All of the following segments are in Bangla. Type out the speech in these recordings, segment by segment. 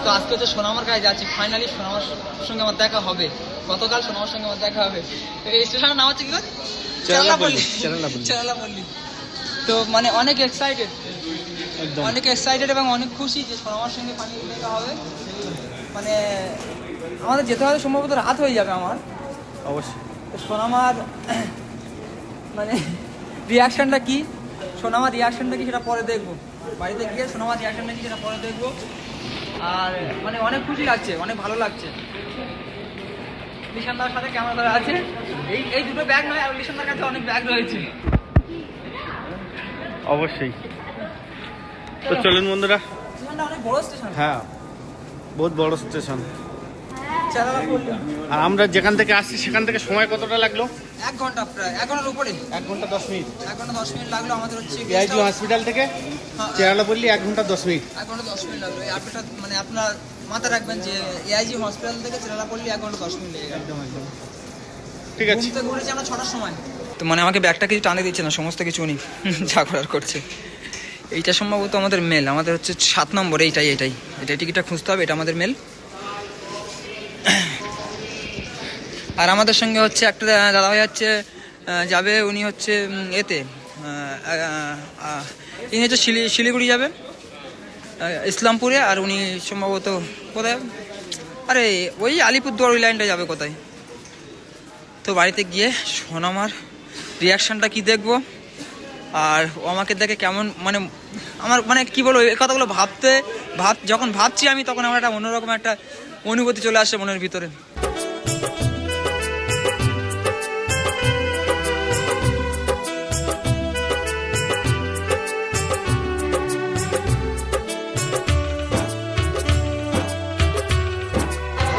তো আজকে হচ্ছে সোনামার কাছে যাচ্ছি, ফাইনালি সোনামার সঙ্গে আমার দেখা হবে। গতকাল সোনামার সঙ্গে আমার দেখা হবে। এই স্টেশনের নাম হচ্ছে কি? চেরালাপল্লী। তো মানে অনেক এক্সাইটেড এবং অনেক খুশি যে সোনামার সঙ্গে ফাইনালি দেখা হবে। মানে আমাদের যেতে হবে সম্ভবত রাত হয়ে যাবে আমার, অবশ্যই। সোনামার মানে রিয়াকশানটা কি, সোনামার রিয়াকশানটা কি সেটা পরে দেখবো। বাড়িতে গিয়ে সোনামার রিয়াকশানটা কি সেটা পরে দেখবো। আর মানে অনেক খুশি লাগছে, অনেক ভালো লাগছে। লিশানদার সাথে ক্যামেরা ধরা আছে, এই দুটো ব্যাগ নয়, আর লিশানদার কাছে অনেক ব্যাগ রয়েছে। অবশ্যই। তো চলুন বন্ধুরা, স্টেশনটা অনেক বড় স্টেশন। হ্যাঁ, বহুত বড় স্টেশন। চেরালাপল্লী। আর আমরা যেখান থেকে আসছি সেখান থেকে সময় কতটা লাগলো? 1 ঘন্টা, প্রায় 1 ঘন্টার উপরে। 1 ঘন্টা 10 মিনিট। 1 ঘন্টা 10 মিনিট লাগলো আমাদের হচ্ছে এআইজি হসপিটাল থেকে চেরালাপল্লী 1 ঘন্টা 10 মিনিট। 1 ঘন্টা 10 মিনিট লাগলো। এই আপডেটটা মানে আপনারা মাথায় রাখবেন যে এআইজি হসপিটাল থেকে চেরালাপল্লী 1 ঘন্টা 10 মিনিট লেগে গেল। একদম। ঠিক আছে। ঘুরতে ঘুরেছি আমরা 6টার সময়। তো মানে আমাকে ব্যাগটা কিছু টানে দিচ্ছে না, সমস্ত কিছু উনি যা করার করছে। এইটা সম্ভবত আমাদের মেল, আমাদের হচ্ছে 7 নম্বর। এইটাই টিকিটটা খুঁজতে হবে, এটা আমাদের মেল। আর আমাদের সঙ্গে হচ্ছে একটা দাদাভাই হচ্ছে যাবে, উনি হচ্ছে এতে ইনি হচ্ছে শিলিগুড়ি যাবে, ইসলামপুরে। আর উনি সম্ভবত কোথায়, আরে ওই আলিপুরদুয়ার ওই লাইনটা যাবে কোথায়। তো বাড়িতে গিয়ে সোনামার রিয়াকশানটা কি দেখবো, আর ও আমাকে দেখে কেমন, মানে আমার মানে কি বলবো, এই কথাগুলো যখন ভাবছি আমি, তখন আমার একটা অন্যরকম একটা অনুভূতি চলে আসে মনের ভিতরে।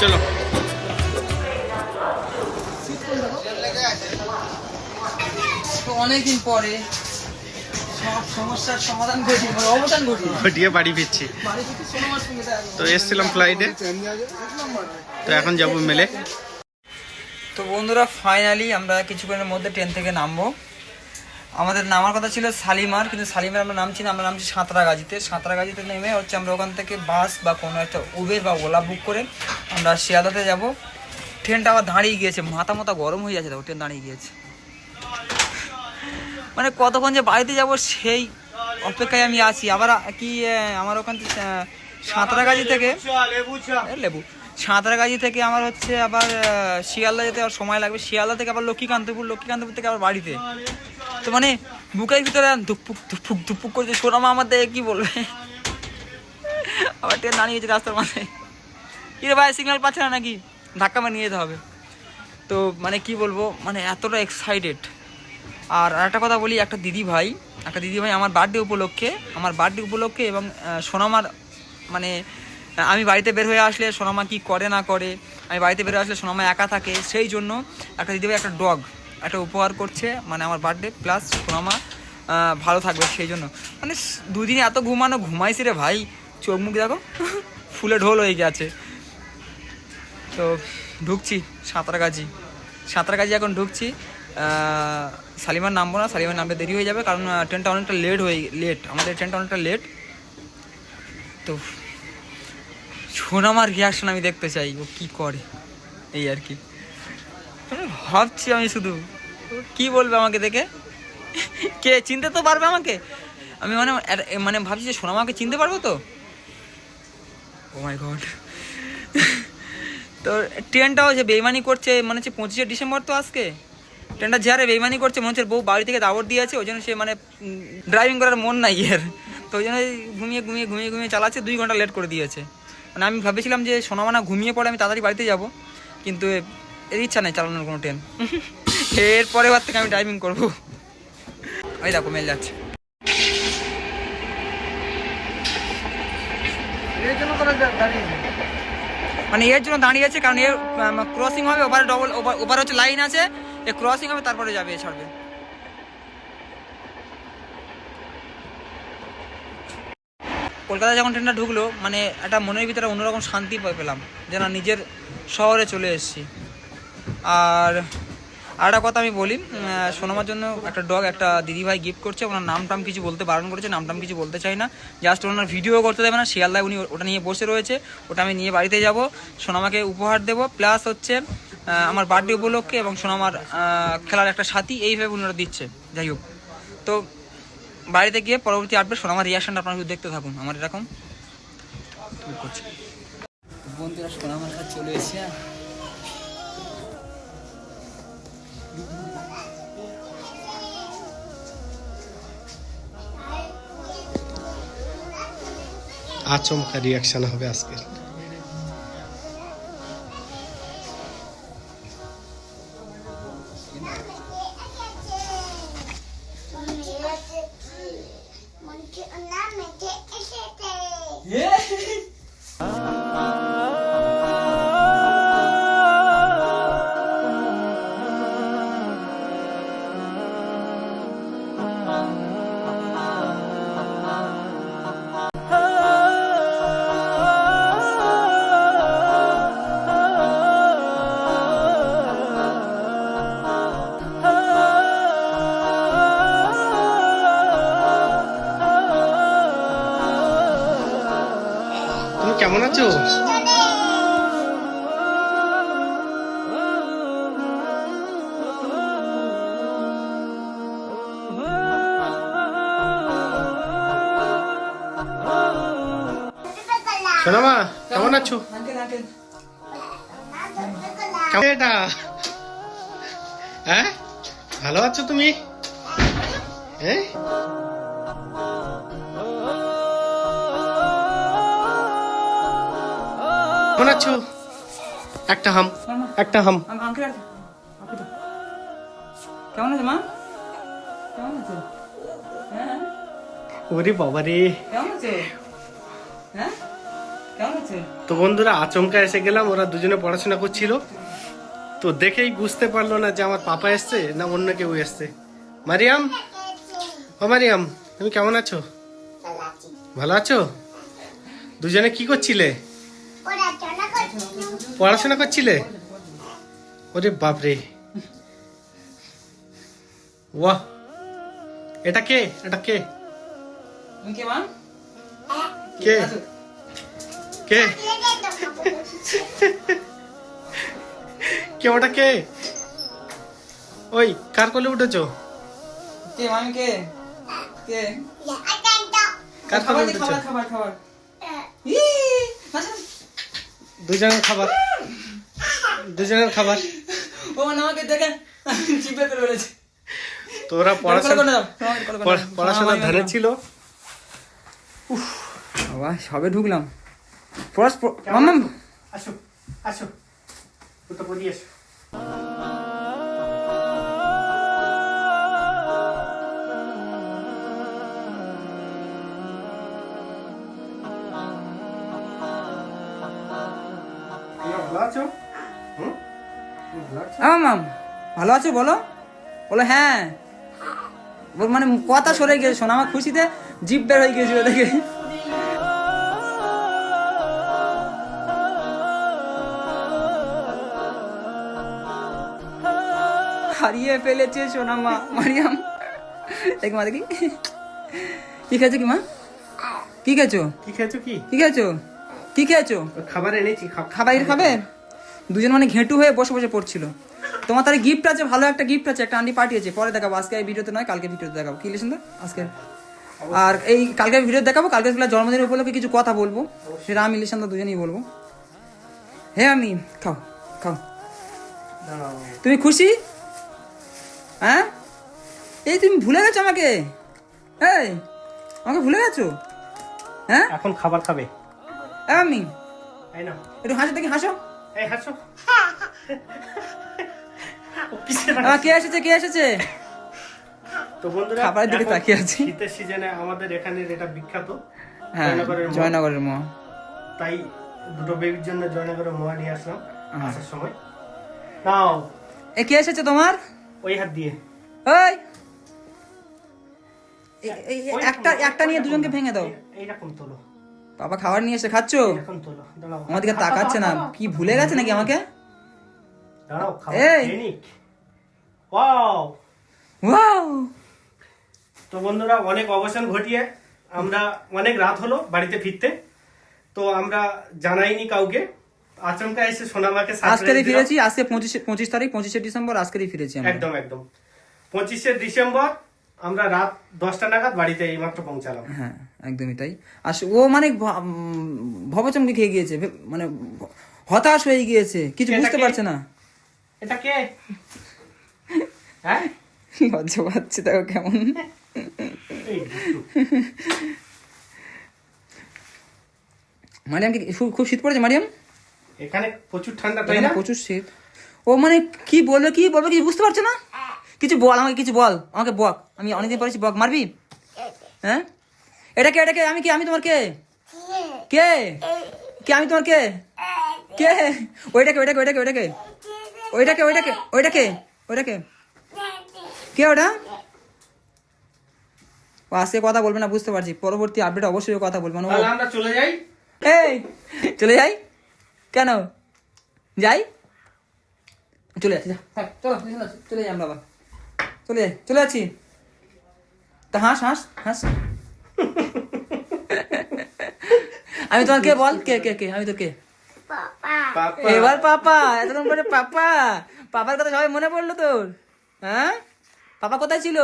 চলো। অনেকদিন পরে সব সমস্যার সমাধান ঘটিয়ে বাড়ি ফিরছি। তো এসছিলাম ফ্লাইটে, তো এখন যাবো মেলে। তো বন্ধুরা, ফাইনালি আমরা কিছুক্ষণের মধ্যে ট্রেন থেকে নামবো। আমাদের নামার কথা ছিল শালিমার, কিন্তু শালিমার আমরা নামছি না, আমরা নামছি সাঁতরাগাছিতে নেমে হচ্ছে আমরা ওখান থেকে বাস বা কোনো একটা উবের বা ওলা বুক করে আমরা শিয়ালদাতে যাব। ট্রেনটা আবার দাঁড়িয়ে গিয়েছে, মাথা গরম হয়ে যাচ্ছে, দেখো ট্রেন দাঁড়িয়ে গিয়েছে। মানে কতক্ষণ যে বাড়িতে যাব সেই অপেক্ষায় আমি আছি। আবার কি আমার ওখান থেকে সাঁতরাগাছি থেকে আমার হচ্ছে আবার শিয়ালদা যেতে আবার সময় লাগবে, শিয়ালদা থেকে আবার লক্ষ্মীকান্তপুর থেকে আবার বাড়িতে। তো মানে বুকের ভিতরে ধুপুক করছে, সোনামা আমার দেখে কি বলবে। আবার ট্রেন দাঁড়িয়ে গেছে রাস্তার মাঝে, কি রে ভাই সিগন্যাল পাচ্ছে না নাকি, ধাক্কা মার নিয়ে যেতে হবে। তো মানে কি বলবো, মানে এতটা এক্সাইটেড। আর একটা কথা বলি, একটা দিদি ভাই আমার বার্থডে উপলক্ষে এবং সোনামার মানে আমি বাড়িতে বের হয়ে আসলে সোনামা কি করে না করে, আমি বাড়িতে বের হয়ে আসলে সোনামা একা থাকে, সেই জন্য একটা দিদিভাই একটা ডগ একটা উপহার করছে, মানে আমার বার্থডে প্লাস সোনামা ভালো থাকবে সেই জন্য। মানে 2 দিনে এত ঘুমাইছি রে ভাই, চোখ মুখ দেখো ফুলে ঢোল হয়ে গেছে। তো ঢুকছি সাঁতরাগাছি এখন ঢুকছি। শালিমার নামবো না, শালিমার নামতে দেরি হয়ে যাবে, কারণ ট্রেনটা অনেকটা আমাদের ট্রেনটা অনেকটা লেট। তো সোনামার রিয়াকশন আমি দেখতে চাই, ও কি করে, এই আর কি ভাবছি আমি শুধু। কি বলবে আমাকে দেখে, কে চিনতে তো পারবে আমাকে, আমি মানে ভাবছি যে সোনামাকে চিনতে পারবো তো। ও মাই গড। তো ট্রেনটাও যে বেইমানি করছে, মানে হচ্ছে 25শে ডিসেম্বর তো আজকে, ট্রেনটা যারে বেইমানি করছে, মনে হচ্ছে বউ বাড়ি থেকে দাওয়াত দিয়েছে, ওই জন্য সে মানে ড্রাইভিং করার মন নাই এর, তো ওই জন্য ঘুমিয়ে চালাচ্ছে, 2 ঘন্টা লেট করে দিয়েছে। মানে আমি ভাবেছিলাম যে সোনামানা ঘুমিয়ে পড়ে আমি তাড়াতাড়ি বাড়িতে যাব, কিন্তু এর ইচ্ছা নেই চালানোর কোনো ট্রেন। এর পরের বার থেকে আমি ড্রাইভিং করবো। ওই দেখো মেল যাচ্ছে। মানে এর জন্য দাঁড়িয়ে আছে, কারণ এর ক্রসিং হবে, ওপারে ডবল ওপারে হচ্ছে লাইন আছে, এ ক্রসিং হবে তারপরে যাবে, এ ছাড়বে। কলকাতা যখন ট্রেনটা ঢুকলো, মানে একটা মনের ভিতরে অন্যরকম শান্তি পেলাম, যেন নিজের শহরে চলে এসেছি। আর একটা কথা আমি বলি, সোনামার জন্য একটা ডগ একটা দিদিভাই গিফট করছে, ওনার নাম টাম কিছু বলতে বারণ করেছে, নাম টাম কিছু বলতে চাই না, জাস্ট ওনার ভিডিও করতে দেবে না, শিয়ালদায় উনি ওটা নিয়ে বসে রয়েছে, ওটা আমি নিয়ে বাড়িতে যাব, সোনামাকে উপহার দেবো, প্লাস হচ্ছে আমার বার্থডে উপলক্ষে, এবং সোনামার খেলার একটা সাথী, এইভাবে উনি ওরা দিচ্ছে। যাই হোক, তো বাড়িতে গিয়ে পরবর্তী আপডেট সোনামার রিয়াকশনটা আপনারা দেখতে থাকুন আমার এরকম করছে। বন্ধুরা সোনামার কাছে চলে এসেছে, আচমকা রিয়াকশন হবে আজকে। তুমি কেমন আছো? সোনামা কেমন আছো? কেমন এটা? হ্যাঁ, ভালো আছো তুমি? হ্যাঁ, কেমন আছো? একটা হাম, একটা হাম। কেমন আছে মা? কেমন আছে? হ্যাঁ, ওরে বাবা রে, কেমন আছে? হ্যাঁ, কেমন আছে? তো বন্ধুরা আচমকা এসে গেলাম, ওরা দুজনে পড়াশোনা করছিল, তো দেখেই বুঝতে পারলো না যে আমার পাপা এসছে না অন্য কেউ এসছে। মারিয়াম, ও মারিয়াম, তুমি কেমন আছো? ভালো আছো? দুজনে কি করছিলে? পড়াশোনা করছিলে? ওরে বাপরে, ওয়াহ, এটা কে? এটা কে? তুমি কে মা? কে? কে? কে ওটা কে? ওই কার কোলে উঠেছো? কে মামি কে? কে? কার কোলে উঠেছো? খাবার খাবার খাবার। দুজনের খাবার, দুজনের খাবার। ও মানে আমাকে দেখে জিভে করে বলেছে। তো ওরা পড়াশোনা ধ্যানে ছিল। বাবা সবে ঢুকলাম। আসো আসো, ওটা পড়ি আসো। ভালো আছো? মাম ভালো আছো বলো? বলো হ্যাঁ। ওর মানে কথা সরে গিয়েছে, শোনা আমার খুশিতে জিভ বের হয়ে গিয়েছিল দেখে। হারিয়ে ফেলেছে সোনামা মারিয়াম। দেখ মা দেখি কি খেয়েছো কি মা? কি খেয়েছো? কি খেয়েছো? কি কি খেয়েছো? কি খেয়েছো? খাবার এনেছি, খাবার খাবে? দুজন মানে ঘেঁটু হয়ে বসে বসে পড়ছিল। তোমার তাহলে গিফট আছে, ভালো একটা গিফট আছে, একটা আন্টি পাঠিয়েছে, পরে দেখাবো। আজকে এই ভিডিওতে নয়, কালকে ভিডিওতে দেখাবো। কি লিখেছেন আজকে? আর এই কালকে ভিডিও দেখাবো, কালকে জন্মদিন উপলক্ষে কিছু কথা বলবো, সেটা আমি লিসান দুজনেই বলবো। হ্যাঁ আমি খাও খাও। তুমি খুশি? হ্যাঁ, এই তুমি ভুলে গেছো আমাকে? এই আমাকে ভুলে গেছো? হ্যাঁ, এখন খাবার খাবে? আমি একটু হাসো দেখি, হাসো। এই হাসো। কে এসেছে? কে এসেছে? তো বন্ধুরা খাবারের দিকে তাকিয়ে আছি। শীতের সিজনে আমাদের এখানে এটা বিখ্যাত। হ্যাঁ, জয়নগরের মোয়া। তাই দুটো বেবির জন্য জয়নগরে মোয়া নিয়ে আসলাম আসার সময়। নাও এ কে এসেছে তোমার? ওই হাত দিয়ে ওই একটা নিয়ে দুজনকে ভেঙে দাও। এইরকম তোলো। বাবা খাবার নিয়ে এসে খাচ্ছো? এখন তোলো, দাঁড়াও। আমার দিকে তাকাচ্ছে না, কি ভুলে গেছে নাকি আমাকে? দাঁড়াও, এই। ওয়াও। ওয়াও। তো বন্ধুরা, অনেক অবসান ঘটিয়ে আমরা অনেক রাত হলো বাড়িতে ফিরতে। তো আমরা জানাইনি কাউকে, আচমকা এসে সোনামাকে আজকেরই ফিরেছি। আজকে 25 তারিখ, 25শে ডিসেম্বর, আজকেরই ফিরেছি আমরা। একদম একদম 25শে ডিসেম্বর আমরা রাত 10টা নাগাদ বাড়িতে এইমাত্র পৌঁছালাম। হ্যাঁ একদমই তাই। আর ও মানে ভবচমকে খেয়ে গিয়েছে, মানে হতাশ হয়ে গিয়েছে, কিছু বুঝতে পারছে না। এটা কে? হ্যাঁ লজ্জা পাচ্ছে তাও কেমন। এই দুষ্টু। মারিয়াম কি খুব শীত পড়েছে? মারিয়াম এখানে প্রচুর ঠান্ডা, তাই এখানে না? প্রচুর শীত। ও মানে কি বলবে কিছু বুঝতে পারছে না। কিছু বল আমাকে, কিছু বল আমাকে, বক। আমি অনেকদিন পরেছি, বক। মারবি? হ্যাঁ এটা কে? আমি কি? আমি তোমার কে? কে কে? আমি তোমার কে? কে? ওইটাকে কে ওটা? ও আজকে কথা বলবে না, বুঝতে পারছি। পরবর্তী আপডেট অবশ্যই ও কথা বলবে না। তাহলে আমরা চলে যাই। এই চলে যাই কেন? যাই, চলে যাচ্ছি। চলো চলে যাই আমরা আবার। চলে যাচ্ছি। তা হাস। আমি তোমার কে? বল কে? আমি তোর কে? এবার পাপা। এতক্ষণ পরে পাপার কথা সবাই মনে পড়লো তোর? হ্যাঁ, পাপা কোথায় ছিল?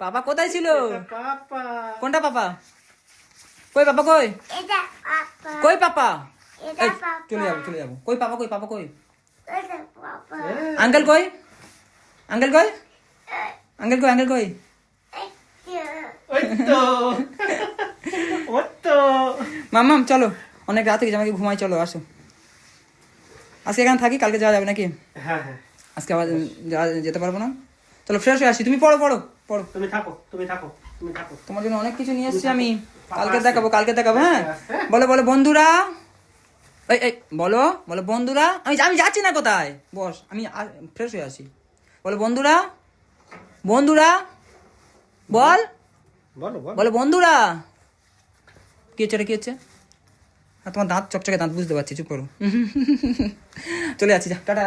পাপা কোথায় ছিল? পাপা কোনটা পাপা? কই পাপা? কই পাপা? এই, চলে যাবো। কই পাপা? কই? আঙ্কেল কই? ওই তো মাম্মাম চলো, অনেক রাত হয়ে গেছে, আমাকে ঘুমাই, চলো আসো। আজকে এখানে থাকি, কালকে যাওয়া যাবে নাকি? হ্যাঁ আজকে আবার যেতে পারবো না। চলো ফ্রেশ হয়ে আসি। তুমি পড়ো। তুমি থাকো। তোমার জন্য অনেক কিছু নিয়ে এসেছি আমি। কালকে দেখাবো। হ্যাঁ বলো বন্ধুরা। এই বলো বন্ধুরা। আমি যাচ্ছি না কোথায়, বস। আমি ফ্রেশ হয়ে আসি। বলো বন্ধুরা। বলো বন্ধুরা। কি হচ্ছে? আর তোমার দাঁত চকচকে দাঁত, বুঝতে পারছি। চুপ করো। চলে যাচ্ছি, যা, টাটা।